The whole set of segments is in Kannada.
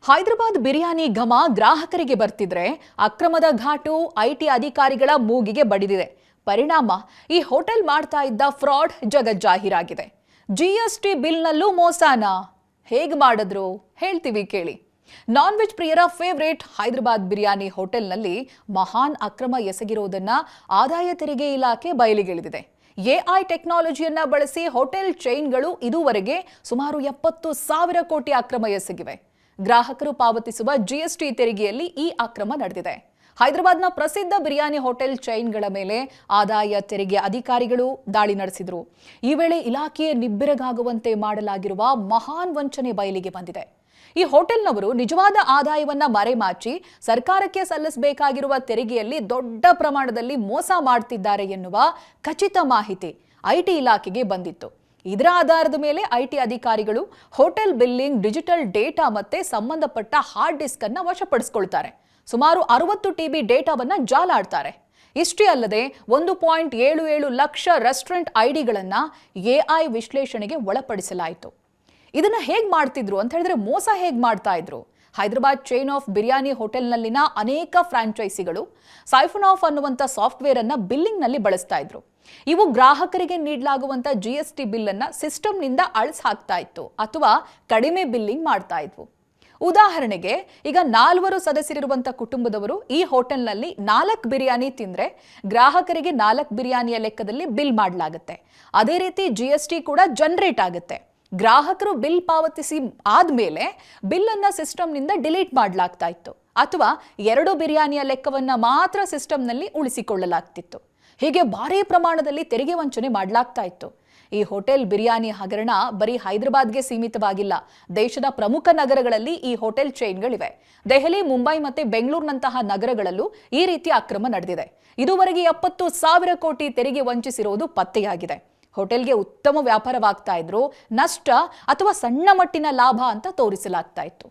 ಹೈದರಾಬಾದ್ ಬಿರಿಯಾನಿ ಘಮ ಗ್ರಾಹಕರಿಗೆ ಬರ್ತಿದ್ರೆ ಅಕ್ರಮದ ಘಾಟು ಐಟಿ ಅಧಿಕಾರಿಗಳ ಮೂಗಿಗೆ ಬಡಿದಿದೆ. ಪರಿಣಾಮ ಈ ಹೋಟೆಲ್ ಮಾಡ್ತಾ ಇದ್ದ ಫ್ರಾಡ್ ಜಗಜ್ಜಾಹೀರಾಗಿದೆ. ಜಿಎಸ್ಟಿ ಬಿಲ್ನಲ್ಲೂ ಮೋಸನಾ? ಹೇಗೆ ಮಾಡಿದ್ರು ಹೇಳ್ತೀವಿ ಕೇಳಿ. ನಾನ್ ವೆಜ್ ಪ್ರಿಯರ ಫೇವರೇಟ್ ಹೈದರಾಬಾದ್ ಬಿರಿಯಾನಿ ಹೋಟೆಲ್ನಲ್ಲಿ ಮಹಾನ್ ಅಕ್ರಮ ಎಸಗಿರೋದನ್ನ ಆದಾಯ ತೆರಿಗೆ ಇಲಾಖೆ ಬಯಲಿಗೆಳೆದಿದೆ. ಎಐ ಟೆಕ್ನಾಲಜಿಯನ್ನ ಬಳಸಿ ಹೋಟೆಲ್ ಚೈನ್ಗಳು ಇದುವರೆಗೆ ಸುಮಾರು 70,000 ಕೋಟಿ ಅಕ್ರಮ ಎಸಗಿವೆ. ಗ್ರಾಹಕರು ಪಾವತಿಸುವ ಜಿಎಸ್ಟಿ ತೆರಿಗೆಯಲ್ಲಿ ಈ ಅಕ್ರಮ ನಡೆದಿದೆ. ಹೈದರಾಬಾದ್ನ ಪ್ರಸಿದ್ಧ ಬಿರಿಯಾನಿ ಹೋಟೆಲ್ ಚೈನ್ಗಳ ಮೇಲೆ ಆದಾಯ ತೆರಿಗೆ ಅಧಿಕಾರಿಗಳು ದಾಳಿ ನಡೆಸಿದರು. ಈ ವೇಳೆ ಇಲಾಖೆಯ ನಿಬ್ಬೆರಗಾಗುವಂತೆ ಮಾಡಲಾಗಿರುವ ಮಹಾನ್ ವಂಚನೆ ಬಯಲಿಗೆ ಬಂದಿದೆ. ಈ ಹೋಟೆಲ್ನವರು ನಿಜವಾದ ಆದಾಯವನ್ನ ಮರೆಮಾಚಿ ಸರ್ಕಾರಕ್ಕೆ ಸಲ್ಲಿಸಬೇಕಾಗಿರುವ ತೆರಿಗೆಯಲ್ಲಿ ದೊಡ್ಡ ಪ್ರಮಾಣದಲ್ಲಿ ಮೋಸ ಮಾಡ್ತಿದ್ದಾರೆ ಎನ್ನುವ ಖಚಿತ ಮಾಹಿತಿ ಐಟಿ ಇಲಾಖೆಗೆ ಬಂದಿತ್ತು. ಇದರ ಆಧಾರದ ಮೇಲೆ ಐಟಿ ಅಧಿಕಾರಿಗಳು ಹೋಟೆಲ್ ಬಿಲ್ಲಿಂಗ್, ಡಿಜಿಟಲ್ ಡೇಟಾ ಮತ್ತೆ ಸಂಬಂಧಪಟ್ಟ ಹಾರ್ಡ್ ಡಿಸ್ಕ್ ಅನ್ನ ವಶಪಡಿಸಿಕೊಳ್ತಾರೆ. ಸುಮಾರು 60 TB ಡೇಟಾವನ್ನ ಜಾಲಾಡ್ತಾರೆ. ಇಷ್ಟೇ ಅಲ್ಲದೆ 1.77 ಲಕ್ಷ ರೆಸ್ಟೋರೆಂಟ್ ಐಡಿಗಳನ್ನ ಎಐ ವಿಶ್ಲೇಷಣೆಗೆ ಒಳಪಡಿಸಲಾಯಿತು. ಇದನ್ನ ಹೇಗ್ ಮಾಡ್ತಿದ್ರು ಅಂತ ಹೇಳಿದ್ರೆ, ಮೋಸ ಹೇಗ್ ಮಾಡ್ತಾ ಇದ್ರು? ಹೈದರಾಬಾದ್ ಚೈನ್ ಆಫ್ ಬಿರಿಯಾನಿ ಹೋಟೆಲ್ನಲ್ಲಿನ ಅನೇಕ ಫ್ರಾಂಚೈಸಿಗಳು ಸೈಫನ್ ಆಫ್ ಅನ್ನುವಂಥ ಸಾಫ್ಟ್ವೇರ್ ಅನ್ನ ಬಿಲ್ಲಿಂಗ್ ನಲ್ಲಿ ಬಳಸ್ತಾ ಇದ್ರು. ಇವು ಗ್ರಾಹಕರಿಗೆ ನೀಡಲಾಗುವಂತ ಜಿಎಸ್ಟಿ ಬಿಲ್ ಅನ್ನ ಸಿಸ್ಟಮ್ನಿಂದ ಅಳಿಸಿ ಹಾಕ್ತಾ ಇತ್ತು ಅಥವಾ ಕಡಿಮೆ ಬಿಲ್ಲಿಂಗ್ ಮಾಡ್ತಾ ಇದ್ವು. ಉದಾಹರಣೆಗೆ, ಈಗ 4 ಸದಸ್ಯರಿರುವಂತಹ ಕುಟುಂಬದವರು ಈ ಹೋಟೆಲ್ನಲ್ಲಿ 4 ಬಿರಿಯಾನಿ ತಿಂದ್ರೆ ಗ್ರಾಹಕರಿಗೆ 4 ಬಿರಿಯಾನಿಯ ಲೆಕ್ಕದಲ್ಲಿ ಬಿಲ್ ಮಾಡಲಾಗುತ್ತೆ. ಅದೇ ರೀತಿ ಜಿಎಸ್ಟಿ ಕೂಡ ಜನರೇಟ್ ಆಗುತ್ತೆ. ಗ್ರಾಹಕರು ಬಿಲ್ ಪಾವತಿಸಿ ಆದ್ಮೇಲೆ ಬಿಲ್ ಅನ್ನ ಸಿಸ್ಟಮ್ನಿಂದ ಡಿಲೀಟ್ ಮಾಡಲಾಗ್ತಾ ಇತ್ತು ಅಥವಾ 2 ಬಿರಿಯಾನಿಯ ಲೆಕ್ಕವನ್ನ ಮಾತ್ರ ಸಿಸ್ಟಮ್ನಲ್ಲಿ ಉಳಿಸಿಕೊಳ್ಳಲಾಗ್ತಿತ್ತು. ಹೀಗೆ ಭಾರೀ ಪ್ರಮಾಣದಲ್ಲಿ ತೆರಿಗೆ ವಂಚನೆ ಮಾಡಲಾಗ್ತಾ ಇತ್ತು. ಈ ಹೋಟೆಲ್ ಬಿರಿಯಾನಿ ಹಗರಣ ಬರೀ ಹೈದರಾಬಾದ್ಗೆ ಸೀಮಿತವಾಗಿಲ್ಲ. ದೇಶದ ಪ್ರಮುಖ ನಗರಗಳಲ್ಲಿ ಈ ಹೋಟೆಲ್ ಚೈನ್ಗಳಿವೆ. ದೆಹಲಿ, ಮುಂಬೈ ಮತ್ತೆ ಬೆಂಗಳೂರಿನಂತಹ ನಗರಗಳಲ್ಲೂ ಈ ರೀತಿಯ ಅಕ್ರಮ ನಡೆದಿದೆ. ಇದುವರೆಗೆ 70,000 ಕೋಟಿ ತೆರಿಗೆ ವಂಚಿಸಿರುವುದು ಪತ್ತೆಯಾಗಿದೆ. ಹೋಟೆಲ್ಗೆ ಉತ್ತಮ ವ್ಯಾಪಾರವಾಗ್ತಾ ಇದ್ರು, ನಷ್ಟ ಅಥವಾ ಸಣ್ಣ ಮಟ್ಟಿನ ಲಾಭ ಅಂತ ತೋರಿಸಲಾಗ್ತಾ ಇತ್ತು.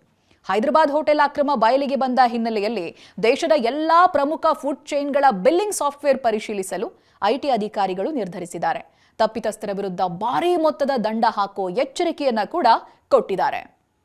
ಹೈದರಾಬಾದ್ ಹೋಟೆಲ್ ಅಕ್ರಮ ಬಯಲಿಗೆ ಬಂದ ಹಿನ್ನೆಲೆಯಲ್ಲಿ ದೇಶದ ಎಲ್ಲಾ ಪ್ರಮುಖ ಫುಡ್ ಚೈನ್ಗಳ ಬಿಲ್ಲಿಂಗ್ ಸಾಫ್ಟ್ವೇರ್ ಪರಿಶೀಲಿಸಲು ಐಟಿ ಅಧಿಕಾರಿಗಳು ನಿರ್ಧರಿಸಿದ್ದಾರೆ. ತಪ್ಪಿತಸ್ಥರ ವಿರುದ್ಧ ಭಾರೀ ಮೊತ್ತದ ದಂಡ ಹಾಕೋ ಎಚ್ಚರಿಕೆಯನ್ನ ಕೂಡ ಕೊಟ್ಟಿದ್ದಾರೆ.